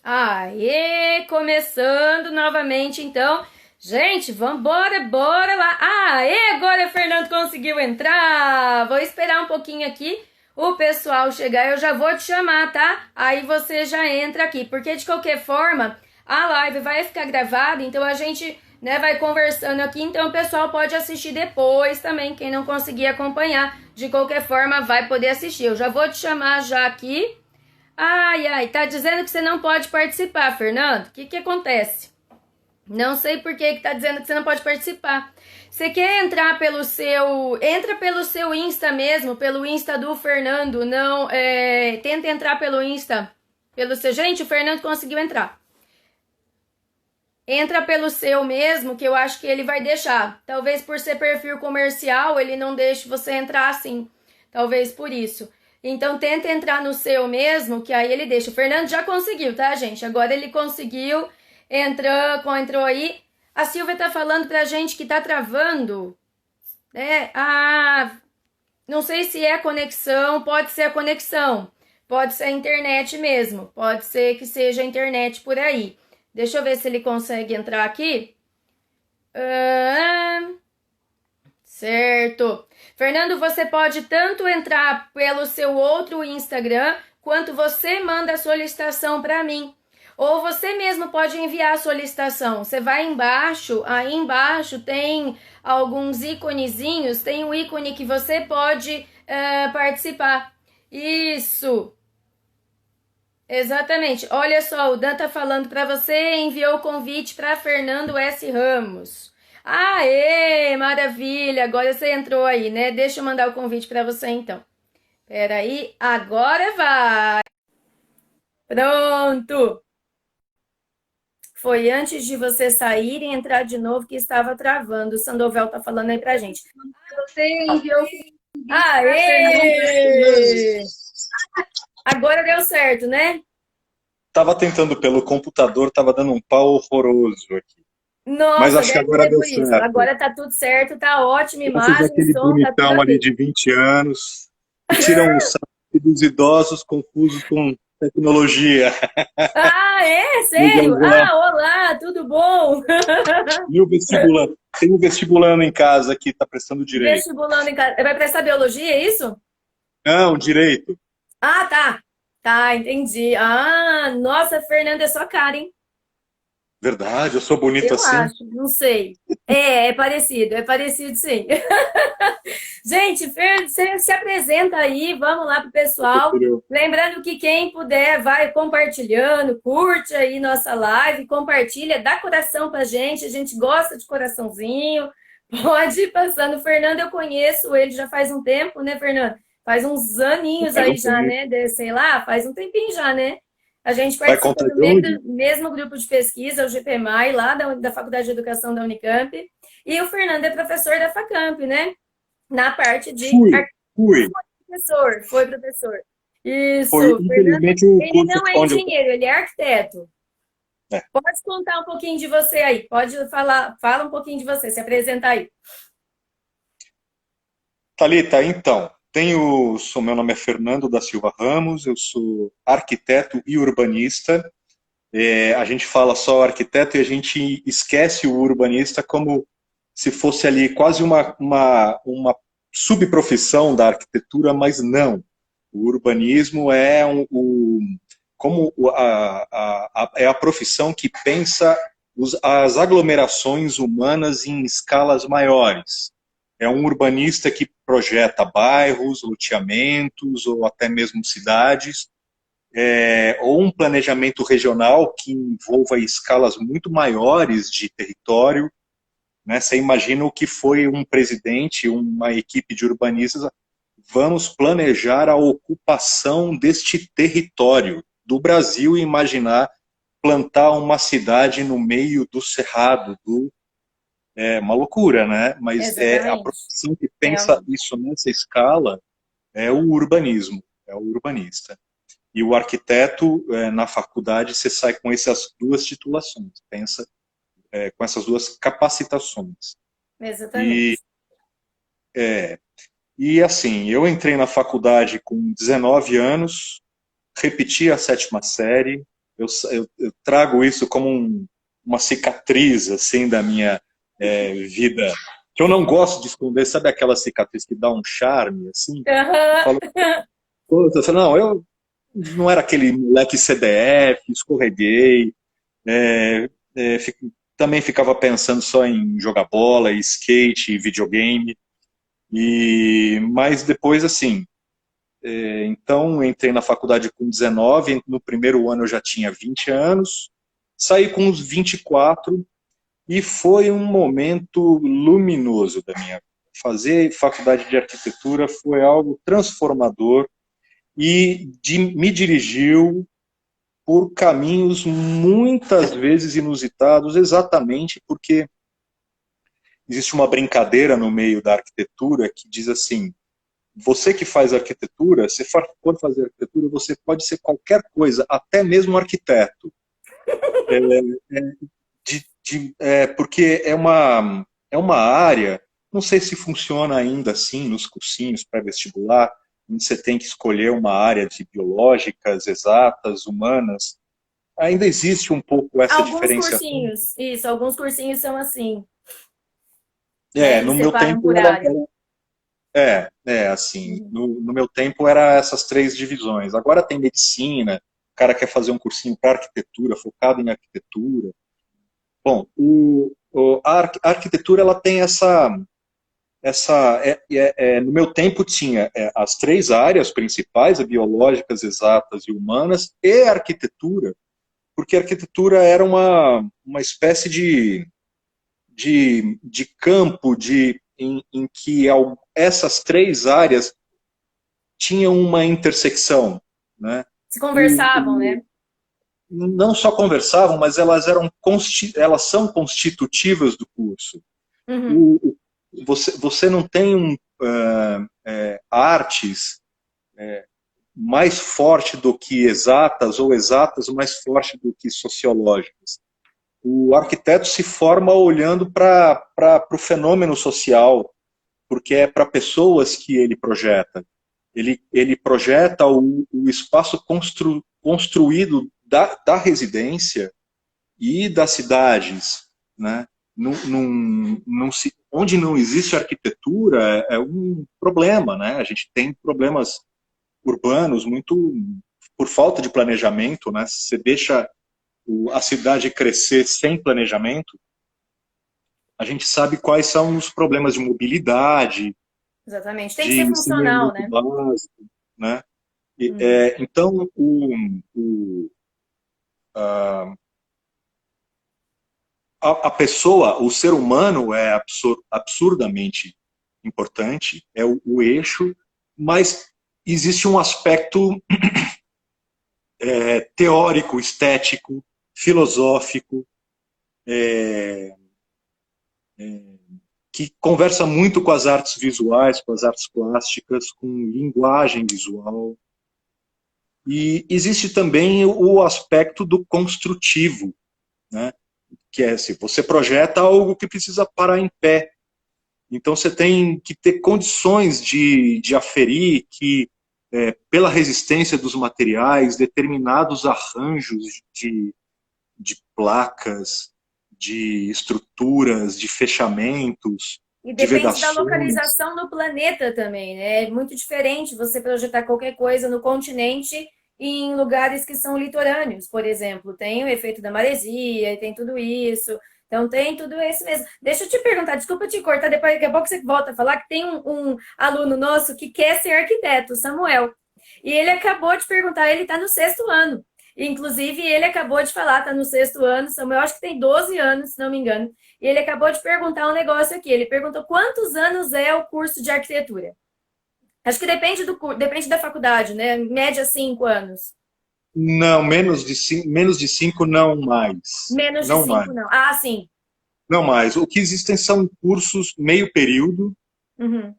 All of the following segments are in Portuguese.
Aê, começando novamente então. Gente, vambora, bora lá. Aê, agora o Fernando conseguiu entrar. Vou esperar um pouquinho aqui o pessoal chegar. Eu já vou te chamar, tá? Aí você já entra aqui, porque de qualquer forma a live vai ficar gravada, então a gente, né, vai conversando aqui, então o pessoal pode assistir depois também, quem não conseguir acompanhar, de qualquer forma vai poder assistir. Eu já vou te chamar já aqui. Ai, ai, tá dizendo que você não pode participar, Fernando? O que acontece? Não sei por que tá dizendo que você não pode participar. Você quer entrar pelo seu... Entra pelo seu Insta mesmo, pelo Insta do Fernando. Não, tenta entrar pelo Insta. Pelo seu... Gente, o Fernando conseguiu entrar. Entra pelo seu mesmo, que eu acho que ele vai deixar. Talvez por ser perfil comercial, ele não deixe você entrar assim. Talvez por isso. Então, tenta entrar no seu mesmo, que aí ele deixa. O Fernando já conseguiu, tá, gente? Agora ele conseguiu. Entrou aí. A Silvia tá falando pra gente que tá travando. Né? Não sei se é a conexão. Pode ser a conexão. Pode ser a internet mesmo. Pode ser que seja a internet por aí. Deixa eu ver se ele consegue entrar aqui. Certo. Fernando, você pode tanto entrar pelo seu outro Instagram, quanto você manda a solicitação para mim. Ou você mesmo pode enviar a solicitação. Você vai embaixo, aí embaixo tem alguns íconezinhos, tem um ícone que você pode participar. Isso. Exatamente. Olha só, o Dan tá falando para você, enviou o convite para Fernando S. Ramos. Aê, maravilha, agora você entrou aí, né? Deixa eu mandar o convite para você então. Peraí, agora vai. Pronto. Foi antes de você sair e entrar de novo que estava travando. O Sandoval tá falando aí pra gente. Você enviou... Aê! Agora deu certo, né? Tava tentando pelo computador, tava dando um pau horroroso aqui. Mas Nossa, acho que deve agora ser deu por isso. certo. Agora tá tudo certo, tá ótima Graças imagem, àquele som, tá tudo bonitão ali ok. de 20 anos, que tiram o saco dos idosos confusos com tecnologia. É? Mas Sério? Olá, tudo bom? e o vestibulando? Tem um vestibulando em casa aqui, tá prestando direito. Vestibulando em casa. Vai prestar biologia, é isso? Não, direito. Tá. Tá, entendi. Nossa, Fernanda, é sua cara, hein? Verdade, eu sou bonito Eu assim. acho, não sei. É parecido sim. Gente, Fer, você se apresenta aí, vamos lá pro pessoal. Lembrando que quem puder, vai compartilhando, curte aí nossa live, compartilha, dá coração pra gente, a gente gosta de coraçãozinho. Pode ir passando. O Fernando, eu conheço ele já faz um tempo, né, Fernando? Faz uns aninhos Faz aí um já, tempo. né? Sei lá, faz um tempinho já, né? A gente Vai participa contar do de onde? mesmo grupo de pesquisa, o GPMAI, lá da Faculdade de Educação da Unicamp. E o Fernando é professor da Facamp, né? Na parte de Fui. foi professor. Foi, Isso, Fernando, infelizmente, o ele curso não é onde eu... engenheiro, ele é arquiteto. É. Pode contar um pouquinho de você aí, pode falar, fala um pouquinho de você, se apresenta aí. Thalita, então, meu nome é Fernando da Silva Ramos, eu sou arquiteto e urbanista. A gente fala só arquiteto e a gente esquece o urbanista como se fosse ali quase uma subprofissão da arquitetura, mas não. O urbanismo é é a profissão que pensa as aglomerações humanas em escalas maiores. É um urbanista que projeta bairros, loteamentos ou até mesmo cidades, ou um planejamento regional que envolva escalas muito maiores de território. Né? Você imagina o que foi um presidente, uma equipe de urbanistas, vamos planejar a ocupação deste território do Brasil e imaginar plantar uma cidade no meio do cerrado, é uma loucura, né? Mas é a Exatamente. profissão que pensa Realmente. isso nessa escala é o urbanismo, é o urbanista. E o arquiteto, na faculdade, você sai com essas duas titulações, pensa com essas duas capacitações. E, Exatamente. e assim, eu entrei na faculdade com 19 anos, repeti a sétima série, eu trago isso como uma cicatriz, assim, da minha vida, que eu não gosto de esconder, sabe aquela cicatriz que dá um charme, assim? Eu Aham. falo, pô, eu falo, não, eu não era aquele moleque CDF, escorreguei, é, também ficava pensando só em jogar bola, skate, videogame, mas depois, assim, então entrei na faculdade com 19, no primeiro ano eu já tinha 20 anos, saí com uns 24 e foi um momento luminoso da minha vida. Fazer faculdade de arquitetura foi algo transformador e me dirigiu por caminhos muitas vezes inusitados, exatamente porque existe uma brincadeira no meio da arquitetura que diz assim: você que faz arquitetura, se for fazer arquitetura, você pode ser qualquer coisa, até mesmo um arquiteto. É, porque é uma área, não sei se funciona ainda assim nos cursinhos pré-vestibular, onde você tem que escolher uma área de biológicas, exatas, humanas. Ainda existe um pouco essa Alguns diferenciação. cursinhos, isso, alguns cursinhos são assim, né? Eles No meu separam tempo por área. assim, Uhum. no meu tempo era essas três divisões. Agora tem medicina, o cara quer fazer um cursinho para arquitetura, focado em arquitetura. Bom, a arquitetura ela tem no meu tempo tinha as três áreas principais, biológicas, exatas e humanas, e a arquitetura, porque a arquitetura era uma espécie de campo em que essas três áreas tinham uma intersecção, né? Se O, conversavam, o- né? não só conversavam, mas elas são constitutivas do curso. Uhum. O, você não tem artes mais forte do que exatas ou exatas mais forte do que sociológicas. O arquiteto se forma olhando para o fenômeno social, porque é para pessoas que ele projeta. Ele projeta o espaço construído da residência e das cidades, né? Onde não existe arquitetura é um problema, né? A gente tem problemas urbanos muito por falta de planejamento, né? Se você deixa a cidade crescer sem planejamento, a gente sabe quais são os problemas de mobilidade, Exatamente. Tem que ser de funcional, saneamento né? básico, né? Uhum. Então, a, a pessoa, o ser humano é absurdamente importante, é o eixo, mas existe um aspecto teórico, estético, filosófico, que conversa muito com as artes visuais, com as artes plásticas, com linguagem visual. E existe também o aspecto do construtivo, né? Que é se você projeta algo que precisa parar em pé. Então você tem que ter condições de aferir que, pela resistência dos materiais, determinados arranjos de placas, de estruturas, de fechamentos, E de depende da vedações. localização do planeta também, né? É muito diferente você projetar qualquer coisa no continente e em lugares que são litorâneos, por exemplo. Tem o efeito da maresia, e tem tudo isso. Então tem tudo isso mesmo. Deixa eu te perguntar, desculpa te cortar, depois daqui a pouco você volta a falar que tem um aluno nosso que quer ser arquiteto, o Samuel. E ele acabou de perguntar, ele está no sexto ano. Inclusive, ele acabou de falar, está no sexto ano, Samuel acho que tem 12 anos, se não me engano. E ele acabou de perguntar um negócio aqui. Ele perguntou quantos anos é o curso de arquitetura. Acho que depende da faculdade, né? Média 5 anos. Não, menos de cinco, não mais. Menos de Não mais. 5, não. Ah, sim. Não mais. O que existem são cursos meio período, Uhum.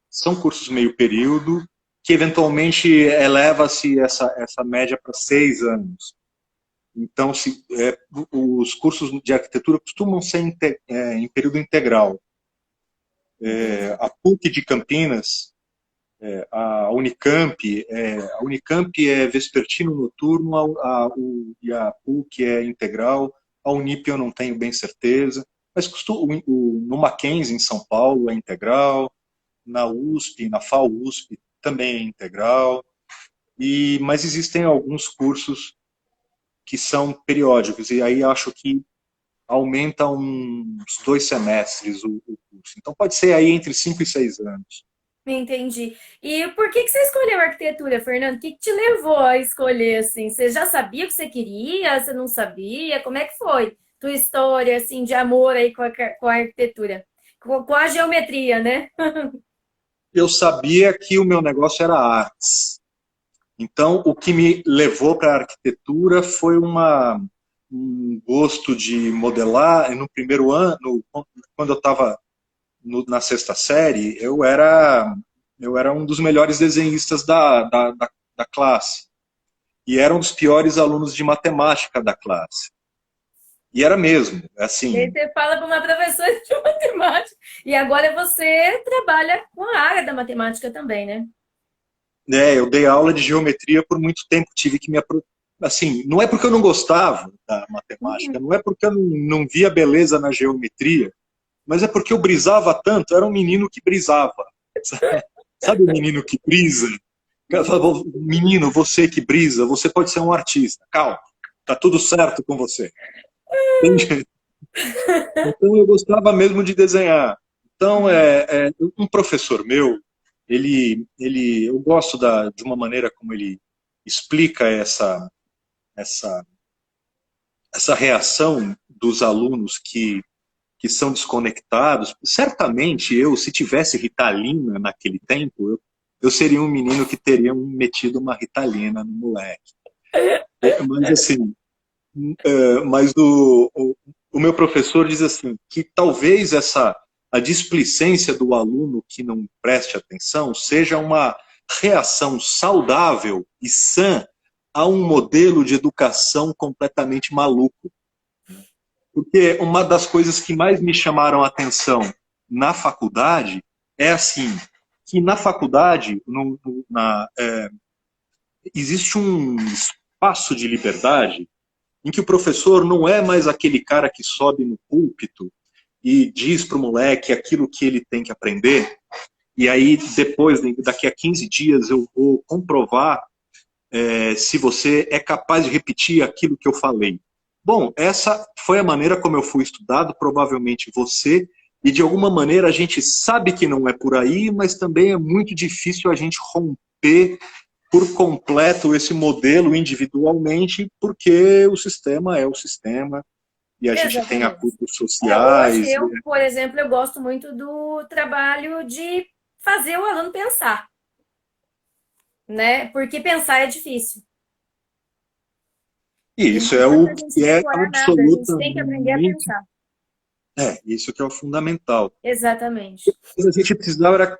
são cursos meio período, que eventualmente eleva-se essa média para 6 anos. Então, os cursos de arquitetura costumam ser em período integral. Entendi. A PUC de Campinas A Unicamp é vespertino noturno, e a PUC é integral. A Unip eu não tenho bem certeza, mas no Mackenzie, em São Paulo, é integral. Na USP, na FAUSP, também é integral. Mas existem alguns cursos que são periódicos, e aí acho que aumenta uns 2 semestres o curso. Então pode ser aí entre 5 e 6 anos. Entendi. E por que que você escolheu arquitetura, Fernando? O que que te levou a escolher assim? Você já sabia o que você queria? Você não sabia? Como é que foi tua história assim de amor aí com a arquitetura? Com a geometria, né? Eu sabia que o meu negócio era artes. Então, o que me levou para a arquitetura foi um gosto de modelar. No primeiro ano, quando eu estava na sexta série, eu era um dos melhores desenhistas da classe. E era um dos piores alunos de matemática da classe. E era mesmo, E aí assim. você fala para uma professora de matemática. E agora você trabalha com a área da matemática também, né? Eu dei aula de geometria por muito tempo, tive que assim, não é porque eu não gostava da matemática, Uhum. não é porque eu não via beleza na geometria, mas é porque eu brisava tanto, era um menino que brisava. Sabe o menino que brisa? O cara falava, menino, você que brisa, você pode ser um artista, calma, tá tudo certo com você. Entende? Então eu gostava mesmo de desenhar. Então, um professor meu, eu gosto de uma maneira como ele explica essa, essa reação dos alunos que são desconectados. Certamente eu, se tivesse Ritalina naquele tempo, eu seria um menino que teria metido uma Ritalina no moleque. Mas assim, mas o meu professor diz assim, que talvez a displicência do aluno que não preste atenção seja uma reação saudável e sã a um modelo de educação completamente maluco. Porque uma das coisas que mais me chamaram a atenção na faculdade é assim, que na faculdade existe um espaço de liberdade em que o professor não é mais aquele cara que sobe no púlpito e diz para o moleque aquilo que ele tem que aprender, e aí depois, daqui a 15 dias, eu vou comprovar se você é capaz de repetir aquilo que eu falei. Bom, essa foi a maneira como eu fui estudado, provavelmente você, e de alguma maneira a gente sabe que não é por aí, mas também é muito difícil a gente romper por completo esse modelo individualmente, porque o sistema é o sistema, e a gente tem Exatamente. acordos Hoje sociais. eu, por exemplo, eu gosto muito do trabalho de fazer o aluno pensar, né? Porque pensar é difícil. E E isso não é o adianta a gente que é decorar nada, a gente tem que aprender a absolutamente. pensar. Isso que é o fundamental. Exatamente. A gente precisaria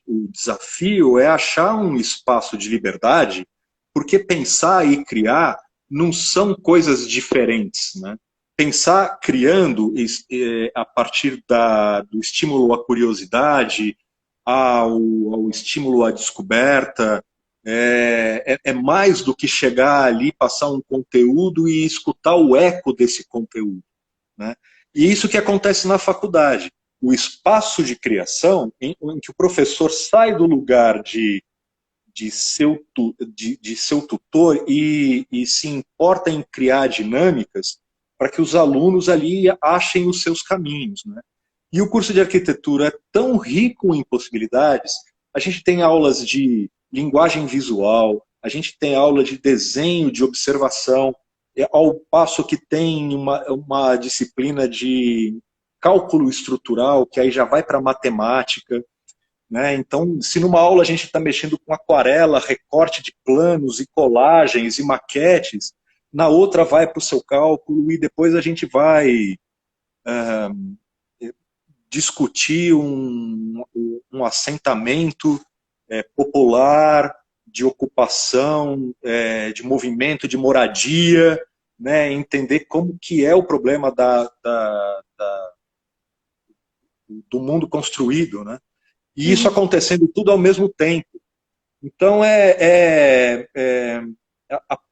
o desafio é achar um espaço de liberdade, porque pensar e criar não são coisas diferentes, né? Pensar criando a partir do estímulo à curiosidade, ao estímulo à descoberta, é mais do que chegar ali, passar um conteúdo e escutar o eco desse conteúdo, né? E isso que acontece na faculdade. O espaço de criação, em que o professor sai do lugar de seu tutor e se importa em criar dinâmicas para que os alunos ali achem os seus caminhos, né? E o curso de arquitetura é tão rico em possibilidades. A gente tem aulas de linguagem visual, a gente tem aula de desenho, de observação, ao passo que tem uma disciplina de cálculo estrutural, que aí já vai para matemática, né? Então, se numa aula a gente está mexendo com aquarela, recorte de planos e colagens e maquetes, na outra vai para o seu cálculo e depois a gente vai discutir um assentamento popular, de ocupação, de movimento, de moradia, né? Entender como que é o problema do mundo construído, né? E isso acontecendo tudo ao mesmo tempo. Então,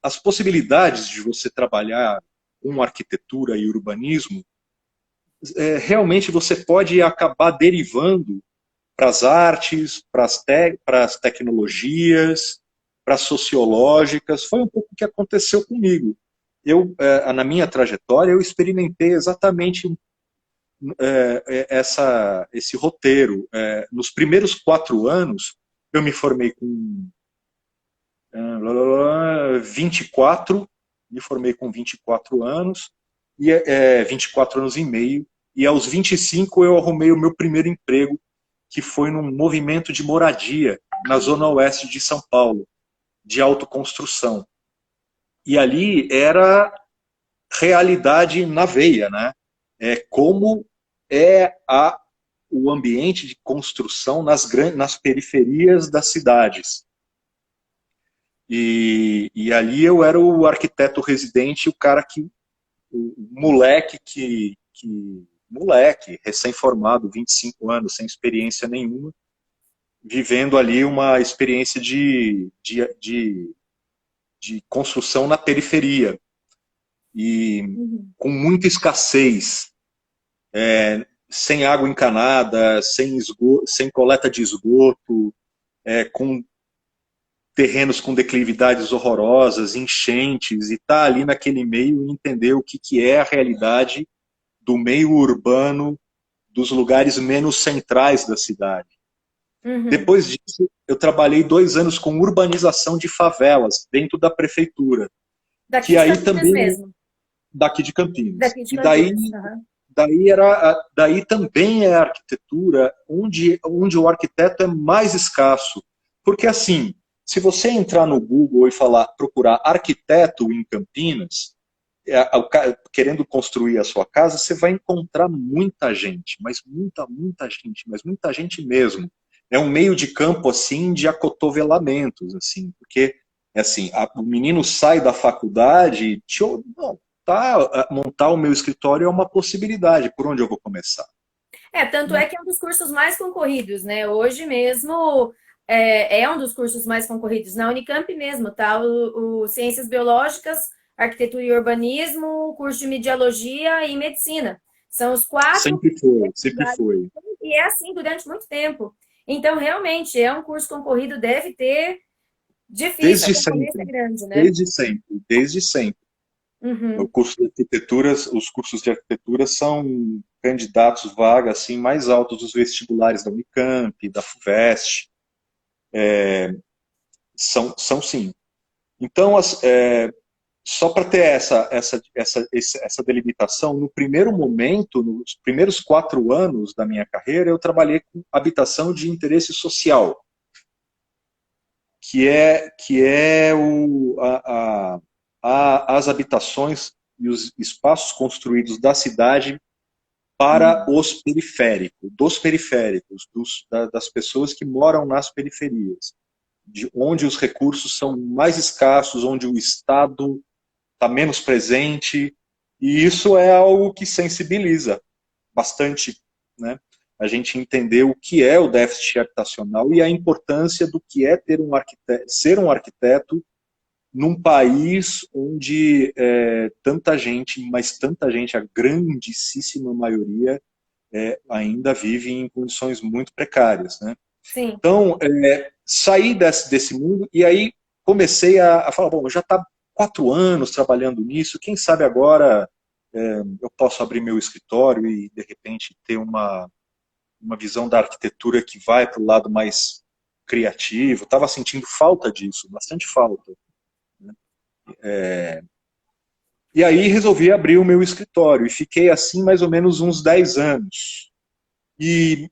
as possibilidades de você trabalhar com arquitetura e urbanismo, realmente você pode acabar derivando para as artes, para as tecnologias, para as sociológicas. Foi um pouco o que aconteceu comigo. Na minha trajetória, eu experimentei exatamente esse roteiro. Nos primeiros 4 anos, eu me formei com 24, me formei com 24 anos, 24 anos e meio, e aos 25 eu arrumei o meu primeiro emprego, que foi num movimento de moradia na zona oeste de São Paulo, de autoconstrução. E ali era realidade na veia, né? Como o ambiente de construção nas periferias das cidades. E ali eu era o arquiteto residente, o moleque recém-formado, 25 anos, sem experiência nenhuma, vivendo ali uma experiência de construção na periferia. E com muita escassez, sem água encanada, sem coleta de esgoto, com terrenos com declividades horrorosas, enchentes, e estar ali naquele meio e entender o que é a realidade do meio urbano, dos lugares menos centrais da cidade. Depois disso, eu trabalhei 2 anos com urbanização de favelas dentro da prefeitura. Daqui de Campinas também, mesmo. Daqui de Campinas. Daqui de Campinas. Daí também é a arquitetura onde o arquiteto é mais escasso. Porque assim, se você entrar no Google e procurar arquiteto em Campinas, querendo construir a sua casa, você vai encontrar muita gente, mas muita gente mesmo. É um meio de campo assim de acotovelamentos, assim, porque assim, o menino sai da faculdade, montar o meu escritório é uma possibilidade. Por onde eu vou começar? Tanto é que é um dos cursos mais concorridos, né? Hoje mesmo é um dos cursos mais concorridos. Na Unicamp mesmo, tá? O Ciências Biológicas, Arquitetura e Urbanismo, o curso de Mediologia e Medicina. São os 4. Sempre foi. E é assim durante muito tempo. Então, realmente, é um curso concorrido, deve ter difícil, a concorrência é grande, né? Desde sempre. Os cursos de arquitetura são candidatos vagas assim, mais altos dos vestibulares da Unicamp, da FUVEST. São sim. Então, só para ter essa delimitação, no primeiro momento, nos primeiros 4 anos da minha carreira, eu trabalhei com habitação de interesse social, que é as habitações e os espaços construídos da cidade para os periféricos, das pessoas que moram nas periferias, onde os recursos são mais escassos, onde o Estado está menos presente, e isso é algo que sensibiliza bastante, né? A gente entender o que é o déficit habitacional e a importância do que é ser um arquiteto num país onde tanta gente, a grandíssima maioria, ainda vive em condições muito precárias, né? Sim. Então, saí desse mundo e aí comecei a falar, bom, já está 4 anos trabalhando nisso, quem sabe agora eu posso abrir meu escritório e, de repente, ter uma visão da arquitetura que vai para o lado mais criativo. Estava sentindo falta disso, bastante falta. E aí resolvi abrir o meu escritório e fiquei assim mais ou menos uns 10 anos. E,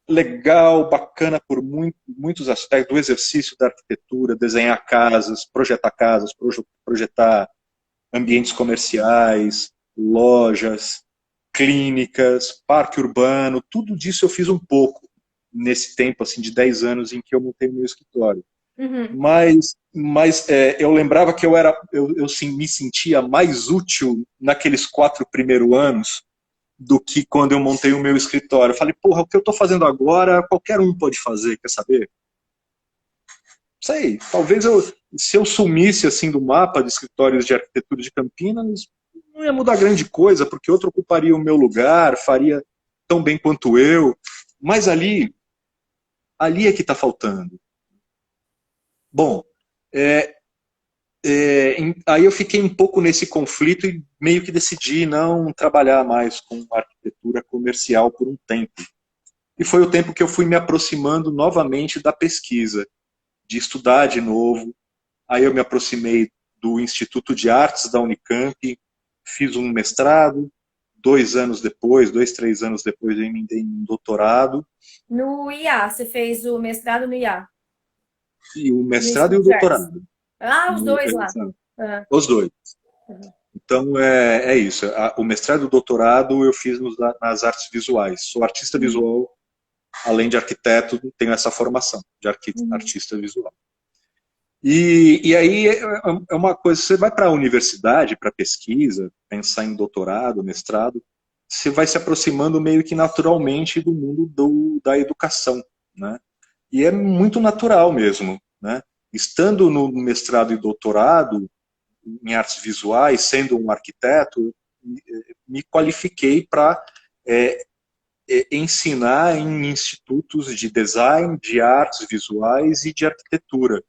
legal, bacana por muitos aspectos do exercício da arquitetura, desenhar casas, projetar ambientes comerciais, lojas, clínicas, parque urbano, tudo disso eu fiz um pouco nesse tempo assim, de 10 anos em que eu montei o meu escritório. Mas eu lembrava que eu me sentia mais útil naqueles 4 primeiros anos do que quando eu montei o meu escritório. Eu falei, porra, o que eu estou fazendo agora, qualquer um pode fazer, quer saber? Sei, talvez se eu sumisse assim do mapa de escritórios de arquitetura de Campinas, não ia mudar grande coisa, porque outro ocuparia o meu lugar, faria tão bem quanto eu, mas ali é que está faltando. Bom, aí eu fiquei um pouco nesse conflito e meio que decidi não trabalhar mais com arquitetura comercial por um tempo. E foi o tempo que eu fui me aproximando novamente da pesquisa, de estudar de novo. Aí eu me aproximei do Instituto de Artes da Unicamp, fiz um mestrado, 2 anos depois, 3 anos depois eu emendei um doutorado. No IA, você fez o mestrado no IA, E o no mestrado e Instituto o de Artes. doutorado. Ah, os dois lá. Ah, Os dois. uhum. Então é isso. O mestrado e o doutorado eu fiz nas artes visuais. Sou artista visual, além de arquiteto, tenho essa formação de Uhum. artista visual. E aí é uma coisa, você vai para a universidade, para pesquisa, pensar em doutorado, mestrado, você vai se aproximando meio que naturalmente do mundo da educação, né? E é muito natural mesmo, né? Estando no mestrado e doutorado em artes visuais, sendo um arquiteto, me qualifiquei para ensinar em institutos de design, de artes visuais e de arquitetura.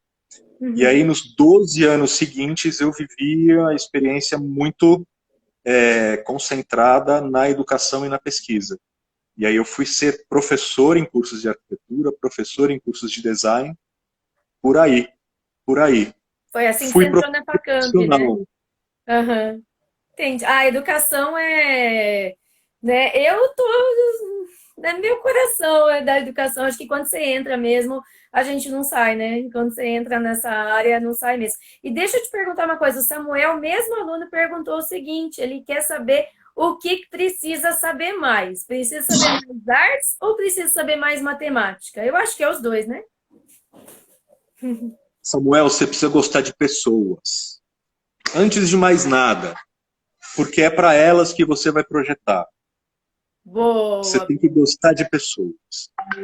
E Uhum. aí, nos 12 anos seguintes, eu vivi a experiência muito concentrada na educação e na pesquisa. E aí eu fui ser professor em cursos de arquitetura, professor em cursos de design, por aí, por aí. Foi assim que você Fui entrou na Facamp, né? profissional. Aham. Entendi. A educação né? Eu tô, meu coração é da educação. Acho que quando você entra mesmo, a gente não sai, né? Quando você entra nessa área, não sai mesmo. E deixa eu te perguntar uma coisa. O Samuel, mesmo aluno, perguntou o seguinte: ele quer saber o que precisa saber mais. Precisa saber mais artes ou precisa saber mais matemática? Eu acho que é os dois, né? Samuel, você precisa gostar de pessoas. Antes de mais nada, porque é para elas que você vai projetar. Você Boa. tem que gostar de pessoas.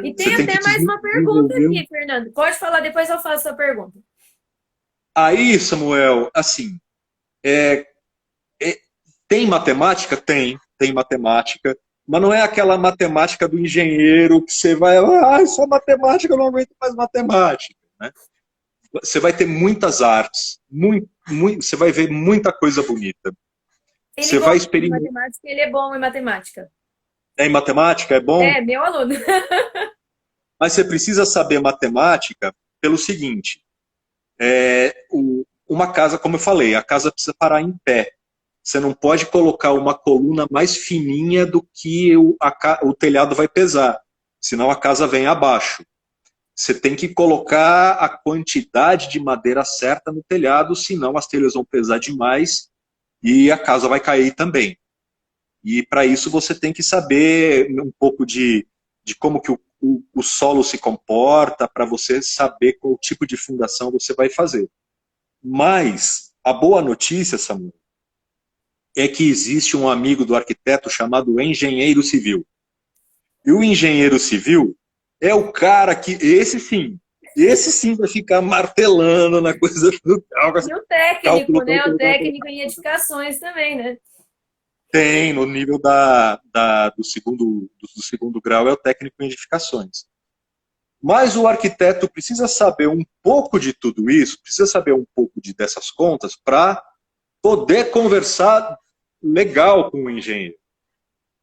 E Você tem tem que até mais uma pergunta desenvolver. aqui, Fernando. Pode falar, depois eu faço a pergunta. Aí, Samuel, assim, é, é, tem matemática? Tem matemática, mas não é aquela matemática do engenheiro que você vai, só matemática, eu não aguento mais matemática, né? Você vai ter muitas artes, você vai ver muita coisa bonita. Ele Você vai gosta de experimentar. matemática, ele é bom em matemática. Em matemática é bom, É, meu aluno. mas você precisa saber matemática pelo seguinte: uma casa, como eu falei, a casa precisa parar em pé. Você não pode colocar uma coluna mais fininha do que o telhado vai pesar, senão a casa vem abaixo. Você tem que colocar a quantidade de madeira certa no telhado, senão as telhas vão pesar demais e a casa vai cair também. E para isso você tem que saber um pouco de como que o solo se comporta, para você saber qual tipo de fundação você vai fazer. Mas a boa notícia, Samuel, é que existe um amigo do arquiteto chamado engenheiro civil. E o engenheiro civil é o cara que, esse sim vai ficar martelando na coisa do cálculo. E o técnico, Cálculo, né? O cálculo, cálculo. técnico em edificações também, né? Tem, no nível do segundo grau, é o técnico em edificações. Mas o arquiteto precisa saber um pouco de tudo isso, precisa saber um pouco dessas contas para poder conversar legal com o engenheiro.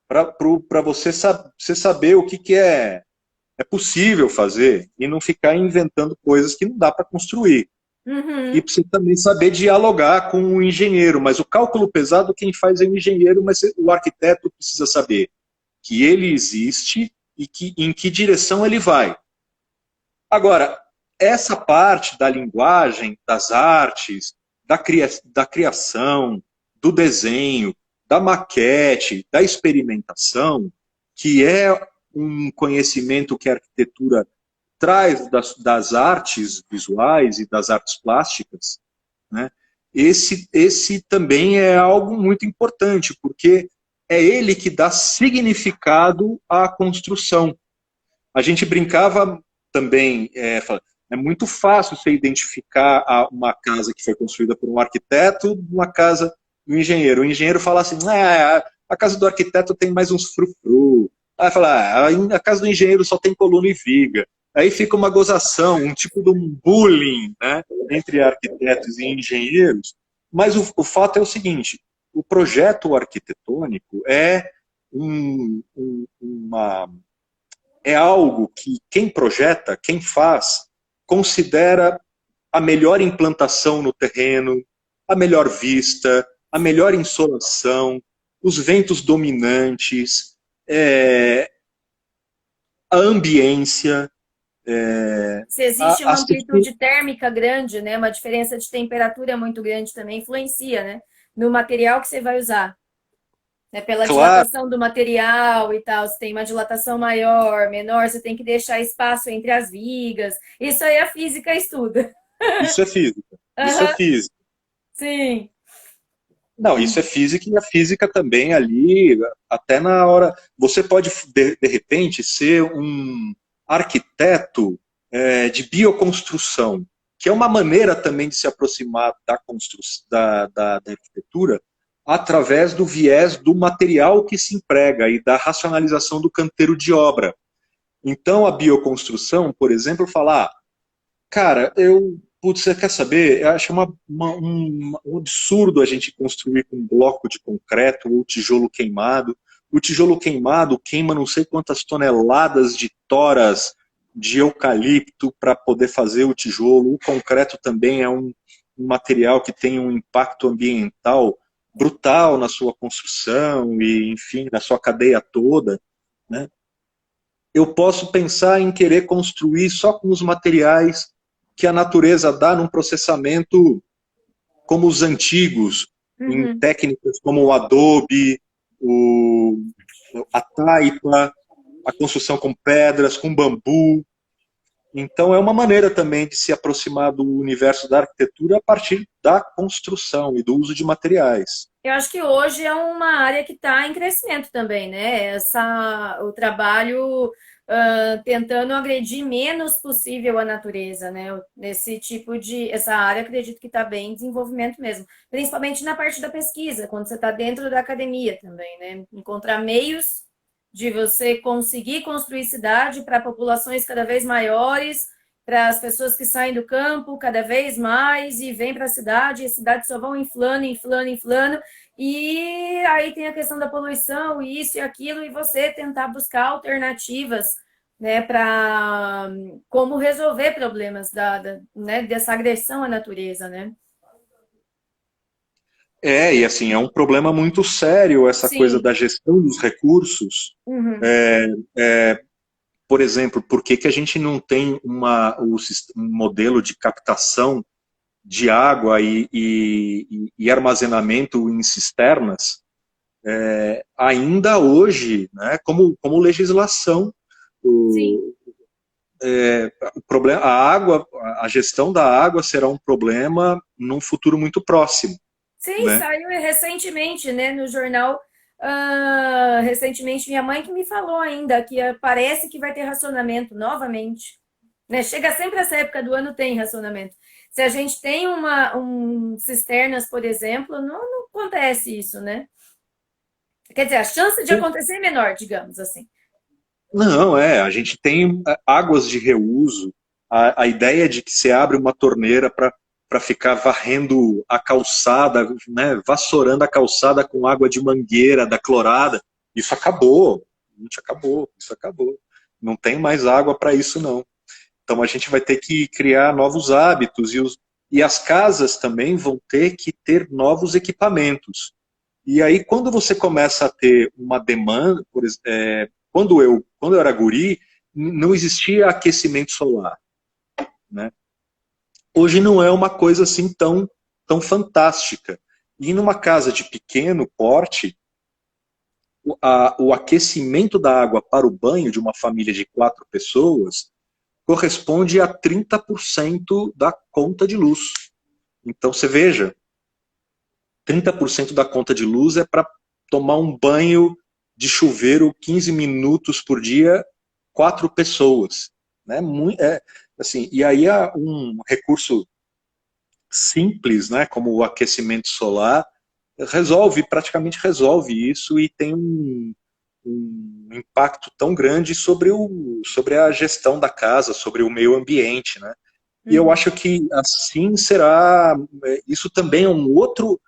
Para você saber o que é possível fazer e não ficar inventando coisas que não dá para construir. E Uhum. precisa também saber dialogar com o engenheiro, mas o cálculo pesado quem faz é o engenheiro, mas o arquiteto precisa saber que ele existe e em que direção ele vai. Agora, essa parte da linguagem, das artes, da criação, do desenho, da maquete, da experimentação, que é um conhecimento que a arquitetura traz das artes visuais e das artes plásticas, né? Esse também é algo muito importante, porque é ele que dá significado à construção. A gente brincava também, é muito fácil você identificar uma casa que foi construída por um arquiteto de uma casa do engenheiro. O engenheiro fala assim, a casa do arquiteto tem mais uns frufru. Aí fala, a casa do engenheiro só tem coluna e viga. Aí fica uma gozação, um tipo de um bullying, né, entre arquitetos e engenheiros. Mas o fato é o seguinte, o projeto arquitetônico é algo que quem projeta, quem faz, considera a melhor implantação no terreno, a melhor vista, a melhor insolação, os ventos dominantes, a ambiência. Se existe uma amplitude térmica grande, né, uma diferença de temperatura muito grande também influencia, né, no material que você vai usar. Né, pela dilatação do material e tal, se tem uma dilatação maior, menor, você tem que deixar espaço entre as vigas. Isso aí a física estuda. Isso é física. Isso é física. Sim. Não, isso é física, e a física também ali, até na hora... Você pode, de repente, ser um arquiteto de bioconstrução, que é uma maneira também de se aproximar da arquitetura, através do viés do material que se emprega e da racionalização do canteiro de obra. Então, a bioconstrução, por exemplo, fala, cara, você quer saber? Eu acho um absurdo a gente construir com um bloco de concreto ou tijolo queimado. O tijolo queimado queima não sei quantas toneladas de toras de eucalipto para poder fazer o tijolo. O concreto também é um material que tem um impacto ambiental brutal na sua construção e, enfim, na sua cadeia toda, né? Eu posso pensar em querer construir só com os materiais que a natureza dá num processamento como os antigos, em técnicas como o adobe, a taipa, a construção com pedras, com bambu. Então é uma maneira também de se aproximar do universo da arquitetura a partir da construção e do uso de materiais. Eu acho que hoje é uma área que está em crescimento também, né? O trabalho tentando agredir menos possível a natureza, né? Essa área, acredito que está bem em desenvolvimento mesmo, principalmente na parte da pesquisa, quando você está dentro da academia também, né? Encontrar meios de você conseguir construir cidade para populações cada vez maiores, para as pessoas que saem do campo cada vez mais e vêm para a cidade, e as cidades só vão inflando, inflando, inflando, e aí tem a questão da poluição, isso e aquilo, e você tentar buscar alternativas, né, para como resolver problemas né, dessa agressão à natureza, né? E assim, é um problema muito sério essa Sim. coisa da gestão dos recursos. Por exemplo, por que a gente não tem um modelo de captação de água e armazenamento em cisternas ainda hoje, né, como legislação? O problema, a gestão da água será um problema num futuro muito próximo. Sim, né? Saiu recentemente, né, no jornal, recentemente minha mãe que me falou ainda, que parece que vai ter racionamento novamente. Né? Chega sempre essa época do ano, tem racionamento. Se a gente tem cisternas, por exemplo, não acontece isso, né? Quer dizer, a chance de acontecer é menor, digamos assim. Não, a gente tem águas de reuso, a ideia de que você abre uma torneira para ficar varrendo a calçada, né, vassourando a calçada com água de mangueira, da clorada, isso acabou, isso acabou. Não tem mais água para isso, não. Então a gente vai ter que criar novos hábitos e as casas também vão ter que ter novos equipamentos. E aí quando você começa a ter uma demanda, quando eu era guri, não existia aquecimento solar, né? Hoje não é uma coisa assim tão fantástica. E numa casa de pequeno porte, o aquecimento da água para o banho de uma família de 4 pessoas corresponde a 30% da conta de luz. Então você veja, 30% da conta de luz é para tomar um banho de chuveiro 15 minutos por dia, 4 pessoas. Né? Assim, e aí um recurso simples, né, como o aquecimento solar, praticamente resolve isso e tem um impacto tão grande sobre a gestão da casa, sobre o meio ambiente, né? E eu Uhum. acho que assim será. Isso também é um outro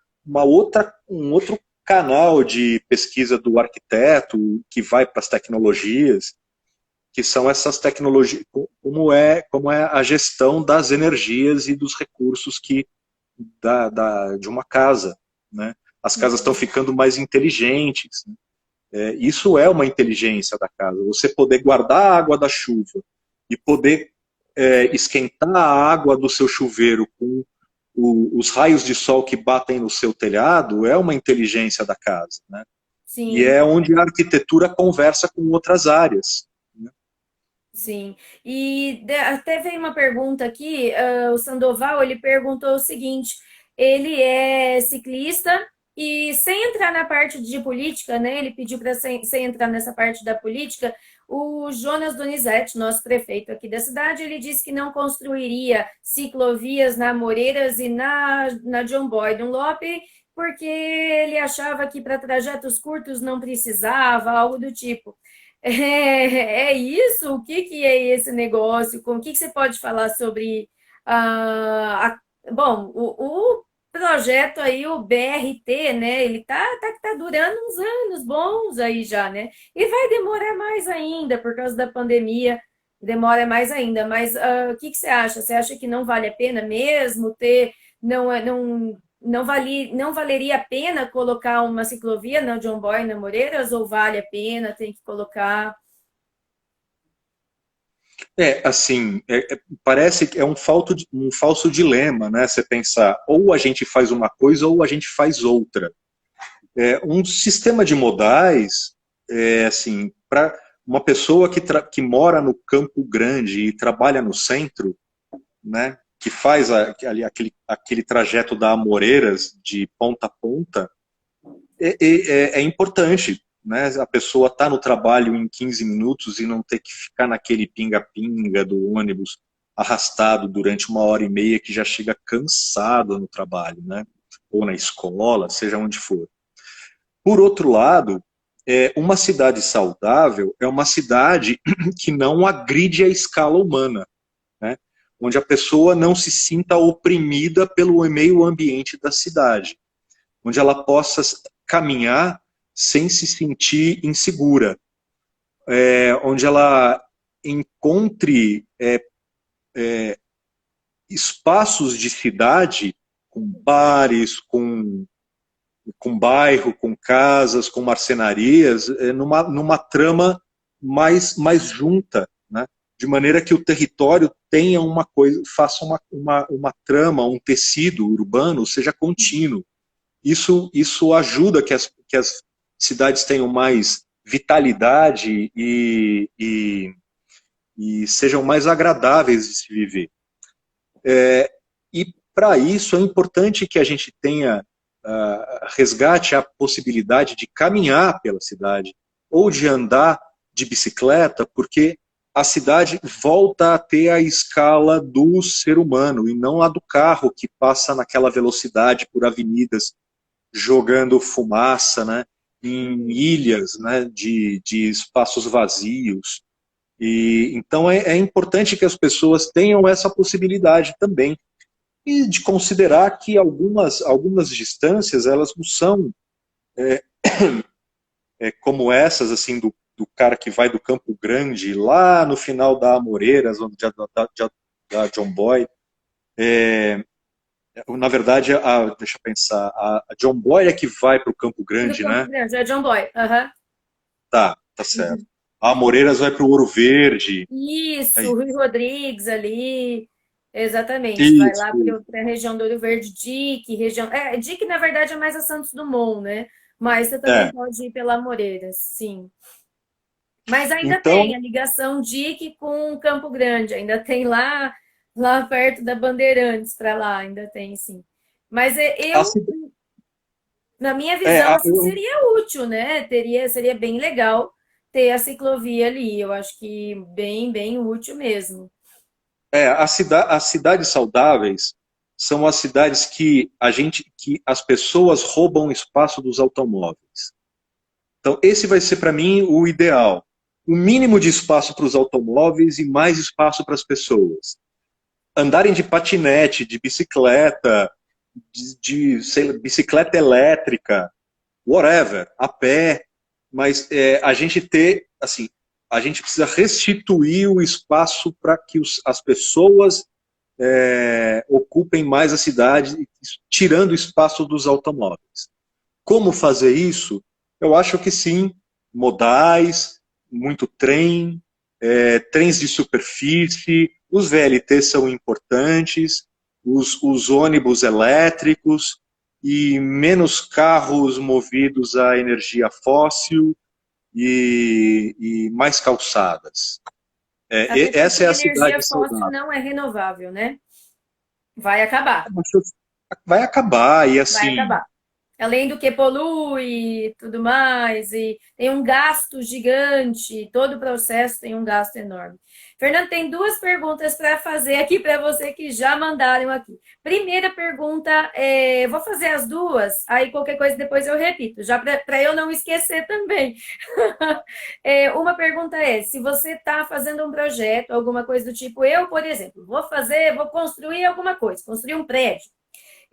canal de pesquisa do arquiteto que vai para as tecnologias, que são essas tecnologias, como é a gestão das energias e dos recursos de uma casa, né? As casas estão Uhum. ficando mais inteligentes, né? Isso é uma inteligência da casa. Você poder guardar a água da chuva e poder esquentar a água do seu chuveiro com os raios de sol que batem no seu telhado é uma inteligência da casa, né? E Sim. é onde a arquitetura conversa com outras áreas, né? Sim, e até veio uma pergunta aqui, o Sandoval, ele perguntou o seguinte, ele é ciclista e sem entrar na parte de política, né, ele pediu para sem entrar nessa parte da política, o Jonas Donizete, nosso prefeito aqui da cidade, ele disse que não construiria ciclovias na Moreiras e na John Boy Dunlop, porque ele achava que para trajetos curtos não precisava, algo do tipo. É isso? O que que é esse negócio? O que que você pode falar sobre bom, o projeto aí, o BRT, né? Ele tá durando uns anos bons aí já, né? E vai demorar mais ainda por causa da pandemia. Demora mais ainda, mas o que que você acha? Você acha que não vale a pena mesmo ter, não valeria a pena colocar uma ciclovia na John Boy, na Moreiras, ou vale a pena, tem que colocar? Assim, parece que é um falso dilema, né? Você pensar, ou a gente faz uma coisa ou a gente faz outra. Um sistema de modais, assim, para uma pessoa que mora no Campo Grande e trabalha no centro, né? Que faz aquele trajeto da Amoreiras de ponta a ponta, é importante, né? A pessoa está no trabalho em 15 minutos e não ter que ficar naquele pinga-pinga do ônibus arrastado durante 1 hora e meia que já chega cansado no trabalho, né? Ou na escola, seja onde for. Por outro lado, uma cidade saudável é uma cidade que não agride a escala humana, né? Onde a pessoa não se sinta oprimida pelo meio ambiente da cidade, onde ela possa caminhar sem se sentir insegura, onde ela encontre espaços de cidade com bares, com bairro, com casas, com marcenarias, numa trama mais junta, né? De maneira que o território tenha uma coisa, faça uma trama, um tecido urbano, seja contínuo. Isso ajuda que as cidades tenham mais vitalidade e sejam mais agradáveis de se viver. E para isso é importante que a gente tenha resgate a possibilidade de caminhar pela cidade ou de andar de bicicleta, porque a cidade volta a ter a escala do ser humano e não a do carro que passa naquela velocidade por avenidas jogando fumaça, né, em ilhas, né, de espaços vazios. E então é importante que as pessoas tenham essa possibilidade também e de considerar que algumas distâncias elas não são como essas assim do cara que vai do Campo Grande lá no final da Amoreiras, da John Boy. Na verdade, deixa eu pensar, a John Boy é que vai para o Campo No Grande, Campo né? Grande, é John Boy. Aham. Tá certo. A Amoreiras vai para o Ouro Verde. É Isso, Rui Rodrigues ali, exatamente, vai lá isso. para a região do Ouro Verde, Dique, região. Dique, na verdade, é mais a Santos Dumont, né? Mas você também É. pode ir pela Moreiras, sim. Mas ainda tem Então, a ligação Dique com Campo Grande, ainda tem lá perto da Bandeirantes para lá, ainda tem, sim. Mas a, eu. ci- Na minha É, visão, assim, seria útil, né? Seria bem legal ter a ciclovia ali. Eu acho que bem útil mesmo. as cidades saudáveis são as cidades que as pessoas roubam espaço dos automóveis. Então, esse vai ser para mim o ideal. O mínimo de espaço para os automóveis e mais espaço para as pessoas. Andarem de patinete, de bicicleta, sei lá, bicicleta elétrica, whatever, a pé, mas a gente ter, assim, a gente precisa restituir o espaço para que as pessoas ocupem mais a cidade, tirando o espaço dos automóveis. Como fazer isso? Eu acho que sim, modais, muito trem, trens de superfície, os VLT são importantes, os ônibus elétricos e menos carros movidos a energia fóssil e mais calçadas. Até porque Essa é a a cidade energia fóssil saudável. não é renovável, né? Vai acabar. Vai acabar e Vai assim, acabar. Além do que polui e tudo mais, e tem um gasto gigante, todo o processo tem um gasto enorme. Fernando, tem duas perguntas para fazer aqui para você que já mandaram aqui. Primeira pergunta, vou fazer as duas, aí qualquer coisa depois eu repito, já para eu não esquecer também. Uma pergunta é: se você está fazendo um projeto, alguma coisa do tipo, eu, por exemplo, vou construir alguma coisa, construir um prédio.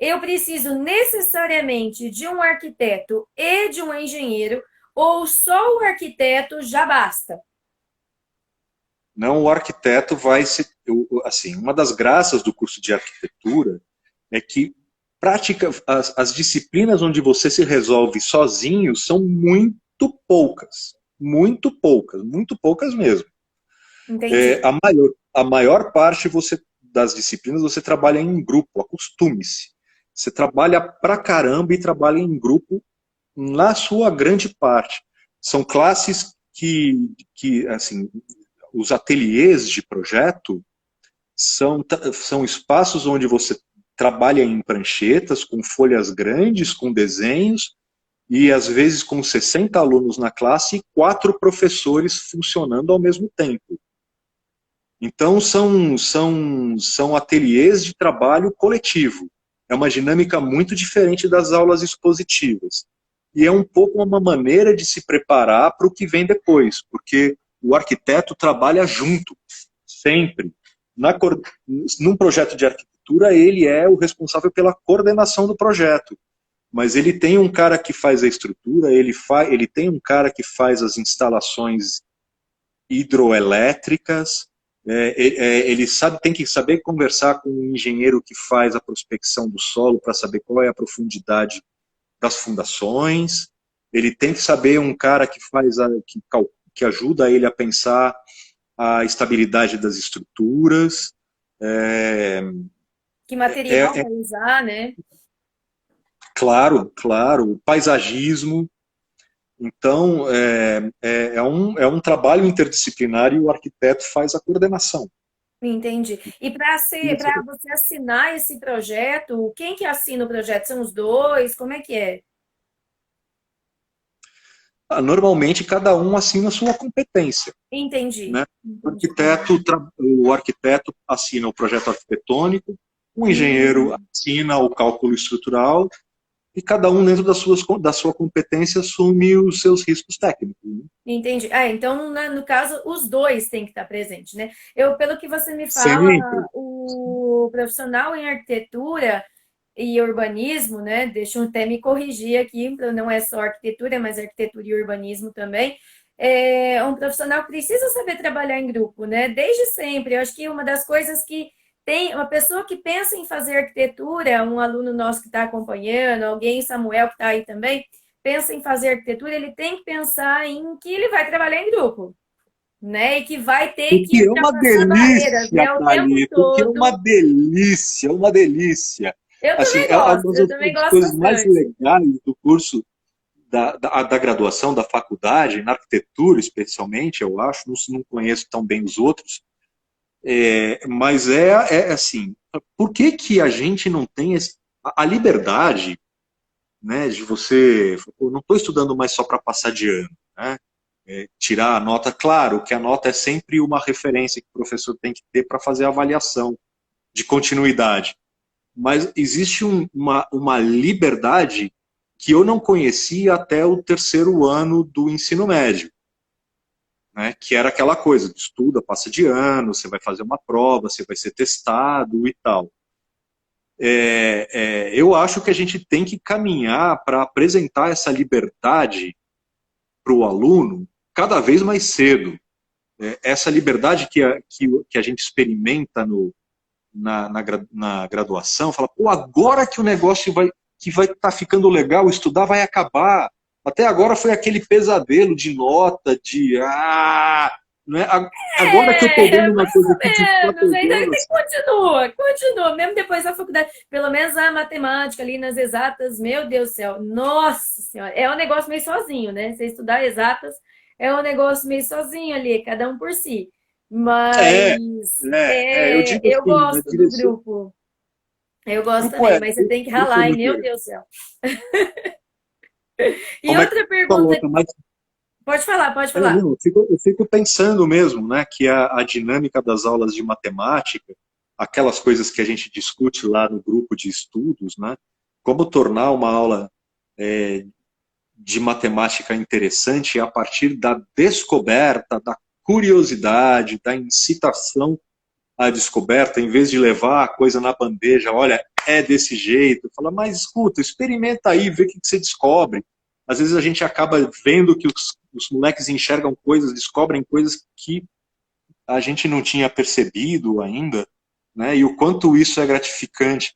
Eu preciso necessariamente de um arquiteto e de um engenheiro, ou só o arquiteto já basta? não, o arquiteto vai ser, assim, uma das graças do curso de arquitetura é que as disciplinas onde você se resolve sozinho são muito poucas mesmo. Entendi. A maior parte das disciplinas você trabalha em grupo, acostume-se. Você trabalha pra caramba e trabalha em grupo na sua grande parte. São classes que assim, os ateliês de projeto são espaços onde você trabalha em pranchetas, com folhas grandes, com desenhos, e às vezes com 60 alunos na classe e 4 professores funcionando ao mesmo tempo. Então são ateliês de trabalho coletivo. É uma dinâmica muito diferente das aulas expositivas. E é um pouco uma maneira de se preparar para o que vem depois, porque o arquiteto trabalha junto, sempre. Num projeto de arquitetura, ele é o responsável pela coordenação do projeto. Mas ele tem um cara que faz a estrutura, ele tem um cara que faz as instalações hidroelétricas, ele tem que saber conversar com o engenheiro que faz a prospecção do solo para saber qual é a profundidade das fundações, ele tem que saber um cara que ajuda ele a pensar a estabilidade das estruturas. É, Que é, material é vai usar, né? claro, claro, o paisagismo. Então, é um trabalho interdisciplinar e o arquiteto faz a coordenação. Entendi. E para você assinar esse projeto, quem que assina o projeto? São os dois? Como é que é? Normalmente, cada um assina a sua competência. Entendi. Né? Entendi. O arquiteto assina o projeto arquitetônico, o engenheiro Hum. assina o cálculo estrutural e cada um, dentro da sua competência, assume os seus riscos técnicos. Né? Entendi. Ah, então, no caso, os dois têm que estar presentes, né? Pelo que você me fala, Sempre. o profissional em arquitetura e urbanismo, né? Deixa eu até me corrigir aqui, não é só arquitetura, mas arquitetura e urbanismo também. É um profissional que precisa saber trabalhar em grupo, né? Desde sempre. Eu acho que uma das coisas que tem uma pessoa que pensa em fazer arquitetura, um aluno nosso que está acompanhando, alguém, Samuel, que está aí também, pensa em fazer arquitetura, ele tem que pensar em que ele vai trabalhar em grupo, né? E que vai ter O que que é uma ultrapassar barreiras, delícia, né? O tempo Thalita, o que é uma todo. delícia, uma delícia. Eu Assim, também é uma gosto, das eu também gosto coisas mais bastante. legais do curso da graduação, da faculdade, na arquitetura especialmente, eu acho, não conheço tão bem os outros, mas assim, por que a gente não tem a liberdade né, de você, pô, não estou estudando mais só para passar de ano, né, tirar a nota, claro que a nota é sempre uma referência que o professor tem que ter para fazer a avaliação de continuidade, mas existe uma liberdade que eu não conhecia até o terceiro ano do ensino médio, né, que era aquela coisa, estuda, passa de ano, você vai fazer uma prova, você vai ser testado e tal. Eu acho que a gente tem que caminhar para apresentar essa liberdade para o aluno cada vez mais cedo. Essa liberdade que a gente experimenta na graduação, fala, pô, agora que o negócio vai estar ficando legal, estudar vai acabar. Até agora foi aquele pesadelo de nota, né? Agora que eu estou vendo uma Mais coisa ou aqui de 4 menos. Ainda horas. continua. Mesmo depois da faculdade, pelo menos a matemática ali nas exatas, meu Deus do céu, nossa senhora, é um negócio meio sozinho, né? Você estudar exatas é um negócio meio sozinho ali, cada um por si. É, Mas eu digo eu assim, a gosto do direção. grupo. Eu O gosto grupo também, mas você tem que o grupo é ralar, hein? muito Meu legal. Deus do céu. E Como é que outra você falou, pergunta, mas pode falar, pode falar. não, eu fico pensando mesmo, né, que a dinâmica das aulas de matemática, aquelas coisas que a gente discute lá no grupo de estudos, né, como tornar uma aula de matemática interessante a partir da descoberta, da curiosidade, da incitação à descoberta, em vez de levar a coisa na bandeja, olha, é desse jeito, fala, mas escuta, experimenta aí, vê o que você descobre. Às vezes a gente acaba vendo que os moleques enxergam coisas, descobrem coisas que a gente não tinha percebido ainda, né? E o quanto isso é gratificante.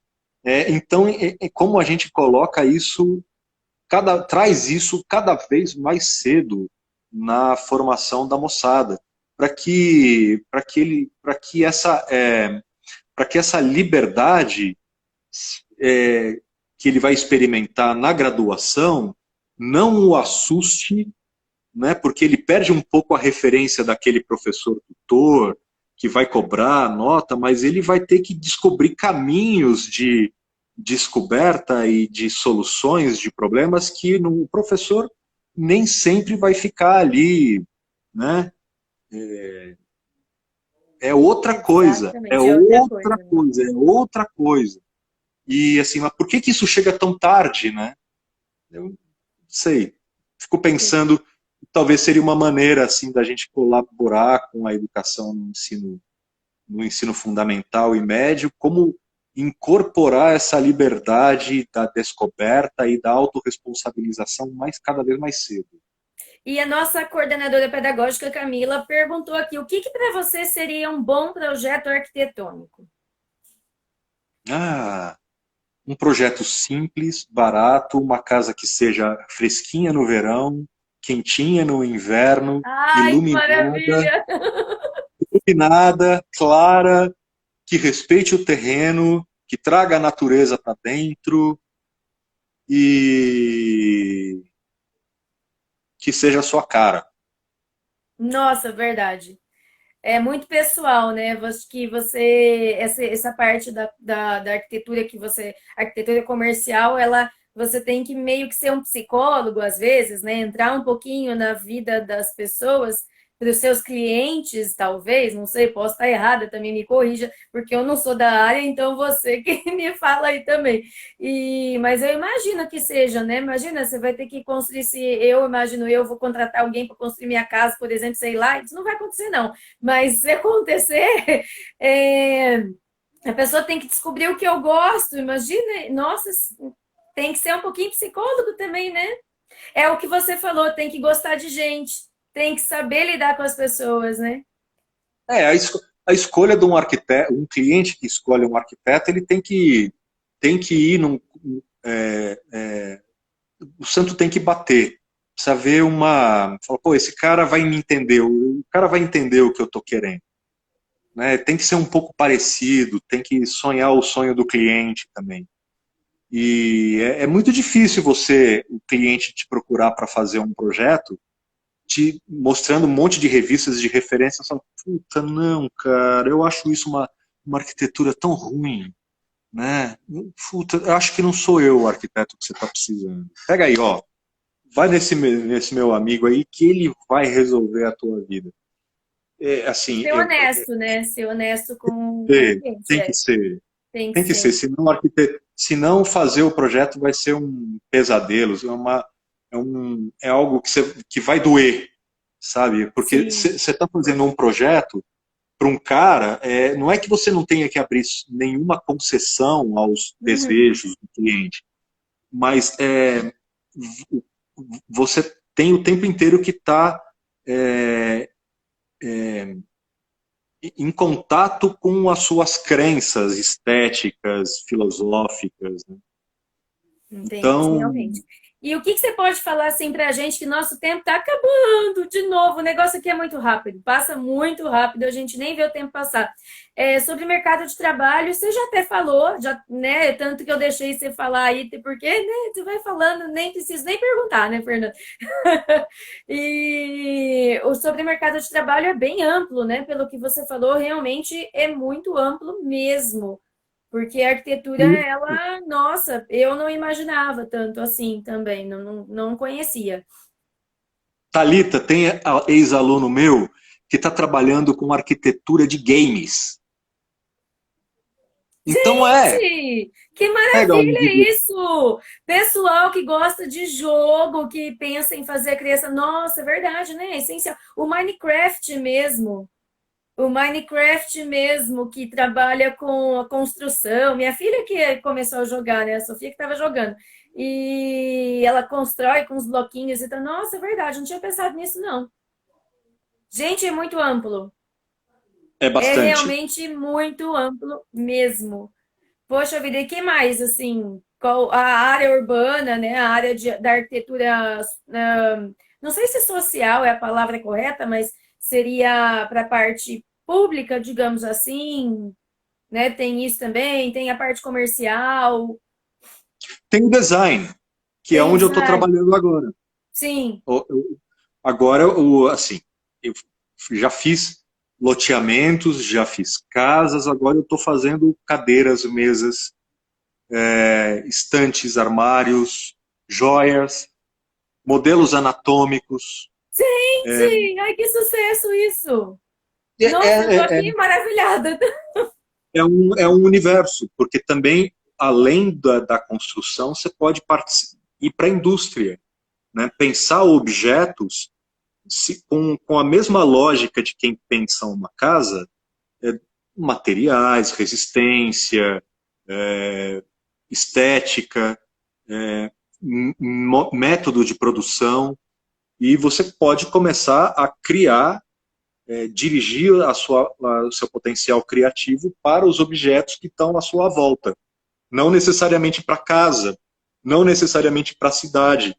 Então, como a gente coloca isso, traz isso cada vez mais cedo na formação da moçada, para que essa liberdade que ele vai experimentar na graduação não o assuste, né, porque ele perde um pouco a referência daquele professor tutor que vai cobrar a nota, mas ele vai ter que descobrir caminhos de descoberta e de soluções de problemas que o professor nem sempre vai ficar ali, né? É outra coisa, é Exatamente, é outra outra coisa, né? coisa, é outra coisa. E assim, mas por que isso chega tão tarde, né? Eu não sei. Fico pensando, talvez seria uma maneira assim da gente colaborar com a educação no ensino fundamental e médio, como incorporar essa liberdade da descoberta e da autorresponsabilização cada vez mais cedo. E a nossa coordenadora pedagógica, Camila, perguntou aqui: o que para você seria um bom projeto arquitetônico? Ah, um projeto simples, barato, uma casa que seja fresquinha no verão, quentinha no inverno, Ai, que iluminada, maravilha! iluminada, clara, que respeite o terreno, que traga a natureza para dentro e que seja a sua cara. Nossa, verdade. É muito pessoal, né? Essa parte da arquitetura que você, arquitetura comercial, você tem que meio que ser um psicólogo às vezes, né? Entrar um pouquinho na vida das pessoas, dos seus clientes, talvez, não sei, posso estar errada, também me corrija, porque eu não sou da área, então você que me fala aí também. Mas eu imagino que seja, né? Imagina, você vai ter que construir, se eu imagino, eu vou contratar alguém para construir minha casa, por exemplo, sei lá, isso não vai acontecer, não. Mas se acontecer, é, a pessoa tem que descobrir o que eu gosto. Imagina, nossa, tem que ser um pouquinho psicólogo também, né? É o que você falou, tem que gostar de gente, tem que saber lidar com as pessoas, né? A escolha de um arquiteto, um cliente que escolhe um arquiteto, ele tem que ir o santo tem que bater. Precisa ver fala, pô, esse cara vai me entender, o cara vai entender o que eu estou querendo. Né? Tem que ser um pouco parecido, tem que sonhar o sonho do cliente também. E é muito difícil o cliente te procurar para fazer um projeto, te mostrando um monte de revistas de referência, só, puta, não, cara, eu acho isso uma arquitetura tão ruim. né? Puta, eu acho que não sou eu o arquiteto que você está precisando. Pega aí, ó. Vai nesse meu amigo aí que ele vai resolver a tua vida. É, assim, Ser honesto, né? Ser honesto com o cliente, tem que ser. tem que Tem que ser. ser. Se não fazer o projeto vai ser um pesadelo. É algo que vai doer, sabe? Porque Sim. você está fazendo um projeto para um cara, não é que você não tenha que abrir nenhuma concessão aos Uhum. desejos do cliente, mas você tem o tempo inteiro que estar em contato com as suas crenças estéticas, filosóficas, né? Entendi, Então, realmente. E o que que você pode falar assim pra gente que nosso tempo está acabando de novo? O negócio aqui é muito rápido, passa muito rápido, a gente nem vê o tempo passar. Sobre mercado de trabalho, você já até falou, já, né? Tanto que eu deixei você falar aí, porque, né? Você vai falando, nem preciso nem perguntar, né, Fernando? E o sobre mercado de trabalho é bem amplo, né? Pelo que você falou, realmente é muito amplo mesmo. Porque a arquitetura, ela, nossa, eu não imaginava tanto assim também, não conhecia. Thalita, tem ex-aluno meu que está trabalhando com arquitetura de games. Então Gente, que pega um maravilha vídeo. isso! Pessoal que gosta de jogo, que pensa em fazer a criação, nossa, é verdade, né? É essencial. O Minecraft mesmo, que trabalha com a construção. Minha filha que começou a jogar, né? A Sofia que estava jogando. E ela constrói com os bloquinhos. Então, nossa, é verdade, não tinha pensado nisso, não. Gente, é muito amplo. É É bastante. realmente muito amplo mesmo. Poxa vida, e que mais, assim, qual a área urbana, né? A área da arquitetura, não sei se social é a palavra correta, mas seria para a parte pública, digamos assim, né? Tem isso também, tem a parte comercial, Tem o design, que é tem o onde eu estou design. trabalhando agora. Sim, Agora, assim, eu já fiz loteamentos, já fiz casas, agora eu estou fazendo cadeiras, mesas, estantes, armários, joias, modelos anatômicos. gente, ai que sucesso isso! É, Nossa, eu tô é, é, aqui maravilhada. é um universo, porque também, além da construção, você pode ir para a indústria, né? Pensar objetos com a mesma lógica de quem pensa uma casa, é, materiais, resistência, estética, método de produção, e você pode começar a criar, dirigir o seu potencial criativo para os objetos que estão à sua volta. Não necessariamente para casa, não necessariamente para a cidade,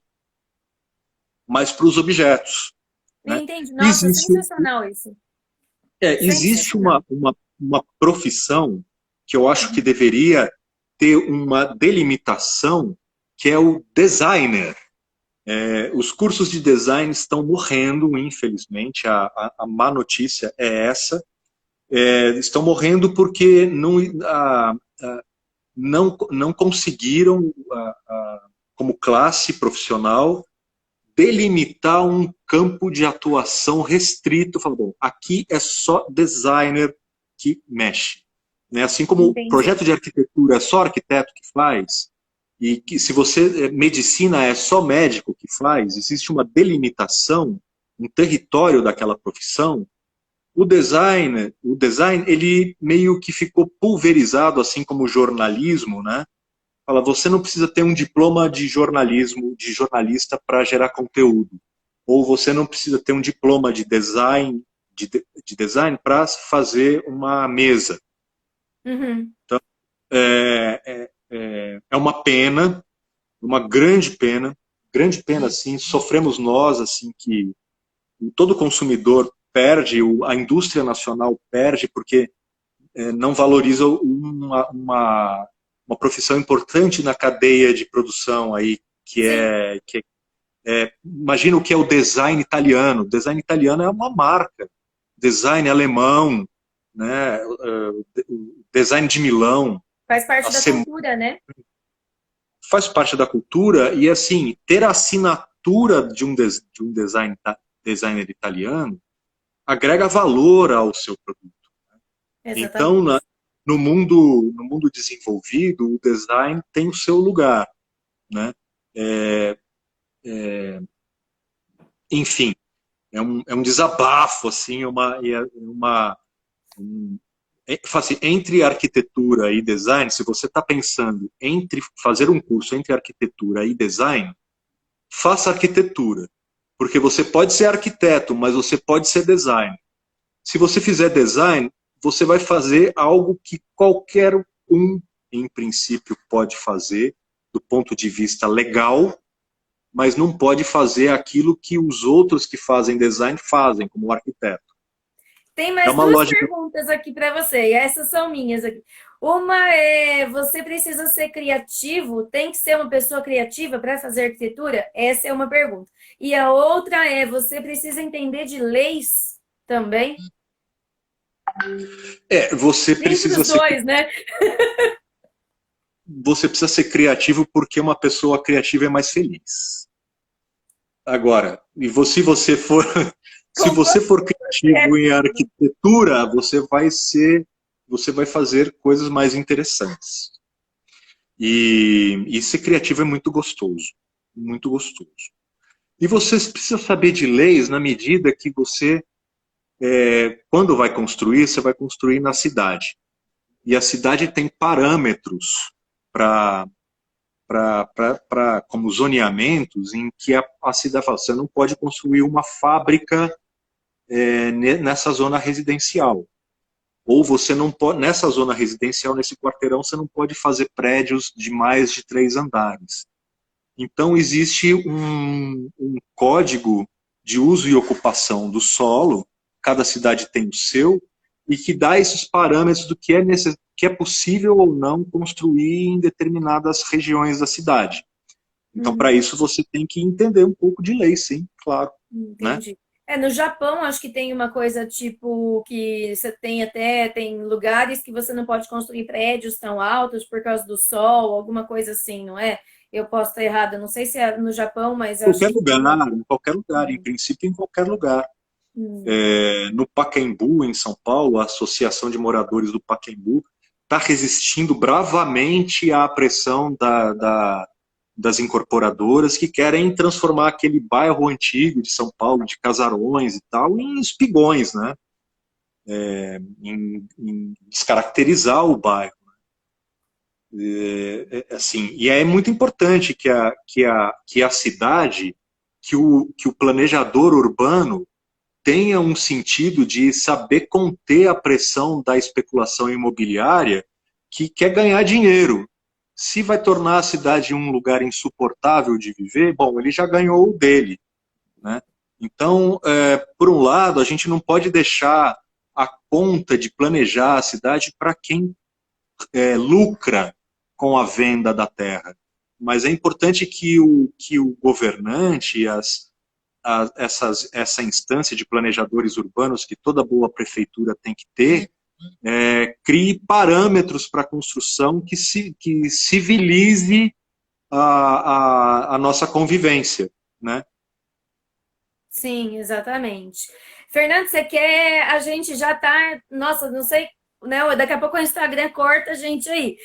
mas para os objetos. Né? Entendi. Nossa, Existe, sensacional isso. existe Sensacional. uma profissão que eu acho que deveria ter uma delimitação, que é o designer. Os cursos de design estão morrendo, infelizmente, a má notícia é essa. Estão morrendo porque não conseguiram, como classe profissional, delimitar um campo de atuação restrito. Fala, bom, aqui é só designer que mexe. Né? Assim como Entendi. projeto de arquitetura é só arquiteto que faz, e que se você, medicina é só médico que faz, existe uma delimitação, um território daquela profissão. O design, ele meio que ficou pulverizado, assim como o jornalismo, né? Fala, você não precisa ter um diploma de jornalismo, de jornalista para gerar conteúdo. Ou você não precisa ter um diploma de design para fazer uma mesa. Uhum. É uma pena, uma grande pena, assim, sofremos nós, assim, que todo consumidor perde, a indústria nacional perde, porque não valoriza uma profissão importante na cadeia de produção aí, Sim. imagina o que é o design italiano. O design italiano é uma marca. Design alemão, né? Design de Milão. Faz A parte da semana cultura, né? faz parte da cultura e, assim, ter a assinatura de um designer italiano agrega valor ao seu produto. Então, Exatamente. no mundo desenvolvido, o design tem o seu lugar, né? É, enfim, é um desabafo, assim, assim, entre arquitetura e design, se você está pensando entre fazer um curso entre arquitetura e design, faça arquitetura, porque você pode ser arquiteto, mas você pode ser designer. Se você fizer design, você vai fazer algo que qualquer um, em princípio, pode fazer, do ponto de vista legal, mas não pode fazer aquilo que os outros que fazem design fazem, como o arquiteto. Tem É mais uma duas lógica. perguntas aqui para você, e essas são minhas aqui. Uma é: você precisa ser criativo? Tem que ser uma pessoa criativa para fazer arquitetura? Essa é uma pergunta. E a outra é: você precisa entender de leis também? Você Entre precisa os ser, dois, né? você precisa ser criativo porque uma pessoa criativa é mais feliz. Agora, se você for se você Concordo. for criativo em arquitetura, você vai fazer coisas mais interessantes. E ser criativo é muito gostoso, muito gostoso. E você precisa saber de leis na medida que quando vai construir, você vai construir na cidade. E a cidade tem parâmetros para como zoneamentos em que a cidade fala, você não pode construir uma fábrica nessa zona residencial. Ou você não pode, nessa zona residencial, nesse quarteirão, você não pode fazer prédios de mais de 3 andares. Então, existe um código de uso e ocupação do solo, cada cidade tem o seu, e que dá esses parâmetros do que é possível ou não construir em determinadas regiões da cidade. Então, para Uhum. isso, você tem que entender um pouco de lei, sim, claro. Né? Entendi. No Japão, acho que tem uma coisa tipo que você tem lugares que você não pode construir prédios tão altos por causa do sol, alguma coisa assim, não é? Eu posso estar errada, não sei se é no Japão, mas eu acho Qualquer que lugar, tem. em qualquer lugar, em princípio, em qualquer lugar. Hum, No Pacaembu, em São Paulo, a Associação de Moradores do Pacaembu está resistindo bravamente à pressão das incorporadoras que querem transformar aquele bairro antigo de São Paulo, de casarões e tal, em espigões, né? Em descaracterizar o bairro. Assim, e é muito importante que a cidade, que o planejador urbano tenha um sentido de saber conter a pressão da especulação imobiliária que quer ganhar dinheiro. Se vai tornar a cidade um lugar insuportável de viver, bom, ele já ganhou o dele. Né? Então, por um lado, a gente não pode deixar a conta de planejar a cidade para quem lucra com a venda da terra. Mas é importante que o governante e essa instância de planejadores urbanos que toda boa prefeitura tem que ter, crie parâmetros para a construção que civilize a nossa convivência. Né? sim, exatamente. Fernando, você quer? A gente já tá. Nossa, não sei, né? Daqui a pouco o Instagram corta a gente aí.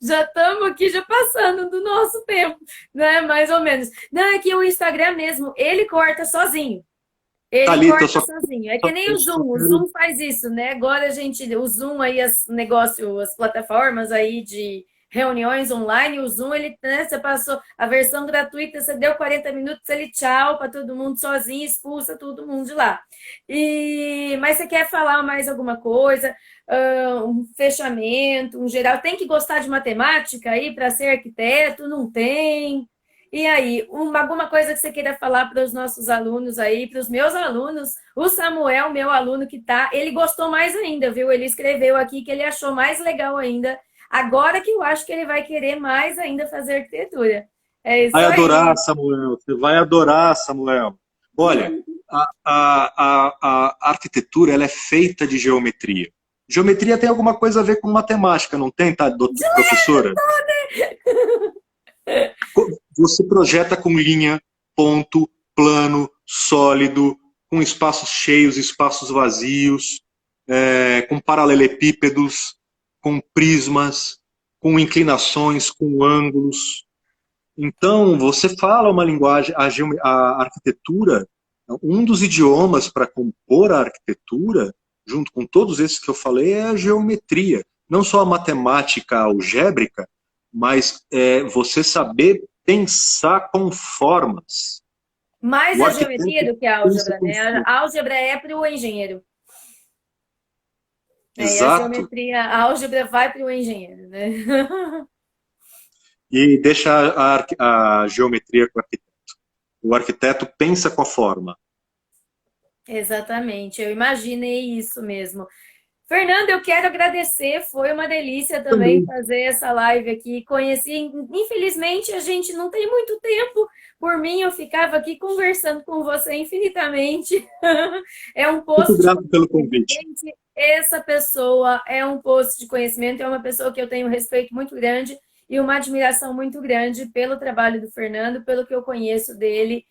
Já estamos aqui, já passando do nosso tempo, né? Mais ou menos. Não, é que o Instagram mesmo, ele corta sozinho. Ele Thalita, corta sozinho. É que nem eu só O quero. Zoom faz isso, né? Agora a gente, o Zoom aí, as plataformas aí de reuniões online, o Zoom, ele, né, você passou a versão gratuita, você deu 40 minutos, ele tchau para todo mundo sozinho, expulsa todo mundo de lá. Mas você quer falar mais alguma coisa? Um fechamento, um geral? Tem que gostar de matemática aí para ser arquiteto? Não tem? E aí, alguma coisa que você queira falar para os nossos alunos aí, para os meus alunos? O Samuel, meu aluno que tá, ele gostou mais ainda, viu? Ele escreveu aqui que ele achou mais legal ainda. Agora que eu acho que ele vai querer mais ainda fazer arquitetura. É isso Vai adorar, aí. Samuel. Você vai adorar, Samuel. Olha, a arquitetura ela é feita de geometria. Geometria tem alguma coisa a ver com matemática, não tem, tá, professora? Você projeta com linha, ponto, plano, sólido, com espaços cheios, espaços vazios, com paralelepípedos, com prismas, com inclinações, com ângulos. Então, você fala uma linguagem, a arquitetura, um dos idiomas para compor a arquitetura, junto com todos esses que eu falei, é a geometria. Não só a matemática algébrica, mas você saber pensar com formas. Mais O a arquiteto geometria do que a pensa álgebra, com né? formas. A álgebra é para o engenheiro. E a Exato. geometria, a álgebra vai para o engenheiro, né? E deixa a geometria com o arquiteto. O arquiteto pensa com a forma. Exatamente, eu imaginei isso mesmo. Fernando, eu quero agradecer, foi uma delícia também Também. fazer essa live aqui. Conheci, infelizmente a gente não tem muito tempo. Por mim, eu ficava aqui conversando com você infinitamente. É um Muito poço de grato pelo conhecimento. convite. Gente, essa pessoa é um poço de conhecimento, é uma pessoa que eu tenho um respeito muito grande e uma admiração muito grande pelo trabalho do Fernando, pelo que eu conheço dele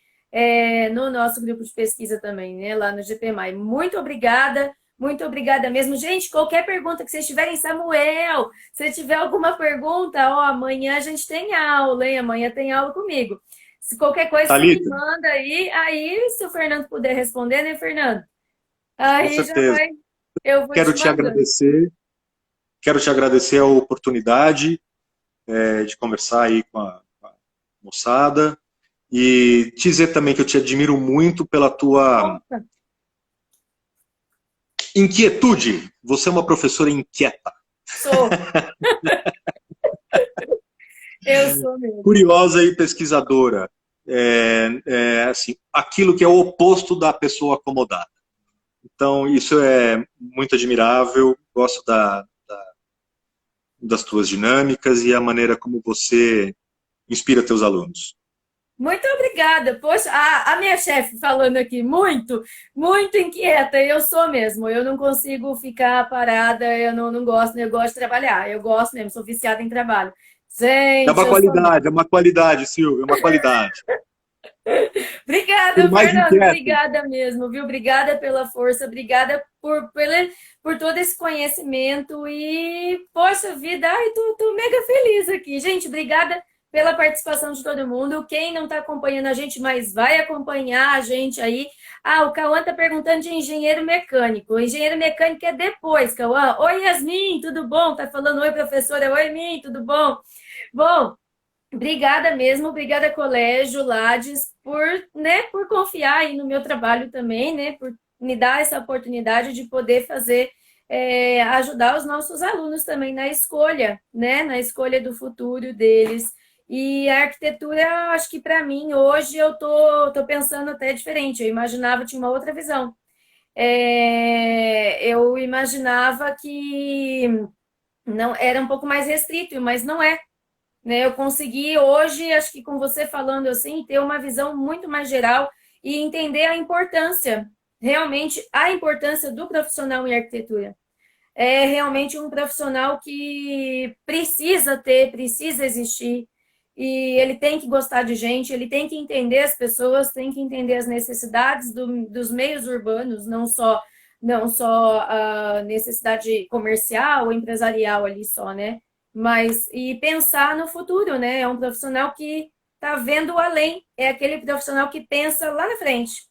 no nosso grupo de pesquisa também, né, lá no GPMI. Muito obrigada mesmo. Gente, qualquer pergunta que vocês tiverem, Samuel, se tiver alguma pergunta, ó, amanhã a gente tem aula, hein? Amanhã tem aula comigo. Se qualquer coisa, você me Thalita, manda aí se o Fernando puder responder, né, Fernando? com Aí já certeza. vai, eu vou Quero te te mandando. agradecer. Quero te agradecer a oportunidade de conversar aí com a moçada e dizer também que eu te admiro muito pela tua Opa, inquietude. Você é uma professora inquieta, sou. Eu sou mesmo. curiosa e pesquisadora. Assim, aquilo que é o oposto da pessoa acomodada. Então, isso é muito admirável. Gosto das tuas dinâmicas e a maneira como você inspira teus alunos. Muito obrigada. Poxa, a minha chefe falando aqui, muito inquieta. Eu sou mesmo. Eu não consigo ficar parada. Eu não gosto, eu gosto de trabalhar. Eu gosto mesmo, sou viciada em trabalho. Gente, eu sou mesmo. É uma qualidade, Silvio, é uma qualidade. Por Obrigada, mais Fernando. inquieto. Obrigada mesmo, viu? Obrigada pela força. Obrigada por todo esse conhecimento. E, poxa vida, ai, tô mega feliz aqui. Gente, obrigada pela participação de todo mundo. Quem não está acompanhando a gente, mas vai acompanhar a gente aí. Ah, o Cauã está perguntando de engenheiro mecânico. O engenheiro mecânico é depois, Cauã. Oi, Yasmin, tudo bom? Tá falando oi, professora. Oi, Min, tudo bom? Bom, obrigada mesmo, obrigada Colégio Lades por confiar aí no meu trabalho também, né, por me dar essa oportunidade de poder fazer, ajudar os nossos alunos também na escolha, né, na escolha do futuro deles. E a arquitetura, acho que para mim, hoje eu tô pensando até diferente, eu imaginava, tinha uma outra visão. Eu imaginava que não era um pouco mais restrito, mas não é, né? Eu consegui hoje, acho que com você falando assim, ter uma visão muito mais geral e entender a importância, realmente a importância do profissional em arquitetura. É realmente um profissional que precisa ter, precisa existir, e ele tem que gostar de gente, ele tem que entender as pessoas, tem que entender as necessidades dos meios urbanos, não só a necessidade comercial ou empresarial ali só, né? Mas e pensar no futuro, né? É um profissional que está vendo além, é aquele profissional que pensa lá na frente,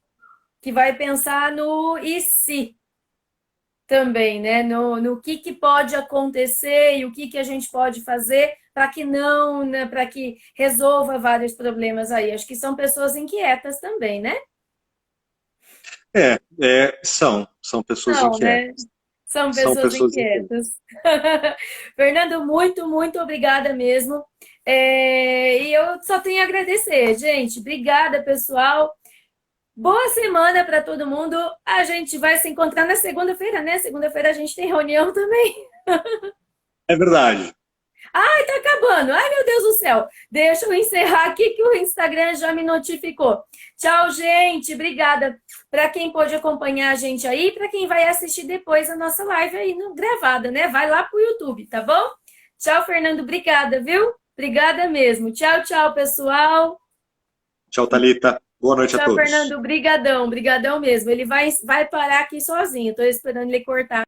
que vai pensar no e se também, né? No que pode acontecer e o que a gente pode fazer para que não, né? Para que resolva vários problemas aí. Acho que são pessoas inquietas também, né? São pessoas Não, né? inquietas. São São pessoas pessoas inquietas. inquietas. Fernando, muito obrigada mesmo. E eu só tenho a agradecer, gente. Obrigada, pessoal. Boa semana para todo mundo. A gente vai se encontrar na segunda-feira, né? Segunda-feira a gente tem reunião também. É verdade. Ai, tá acabando. Ai, meu Deus do céu. Deixa eu encerrar aqui que o Instagram já me notificou. Tchau, gente. Obrigada para quem pôde acompanhar a gente aí, para quem vai assistir depois a nossa live aí gravada, né? Vai lá pro YouTube, tá bom? Tchau, Fernando. Obrigada, viu? Obrigada mesmo. Tchau, tchau, pessoal. Tchau, Thalita. Boa noite a Tchau, todos. Fernando. Brigadão, brigadão mesmo. Ele vai parar aqui sozinho. Tô esperando ele cortar.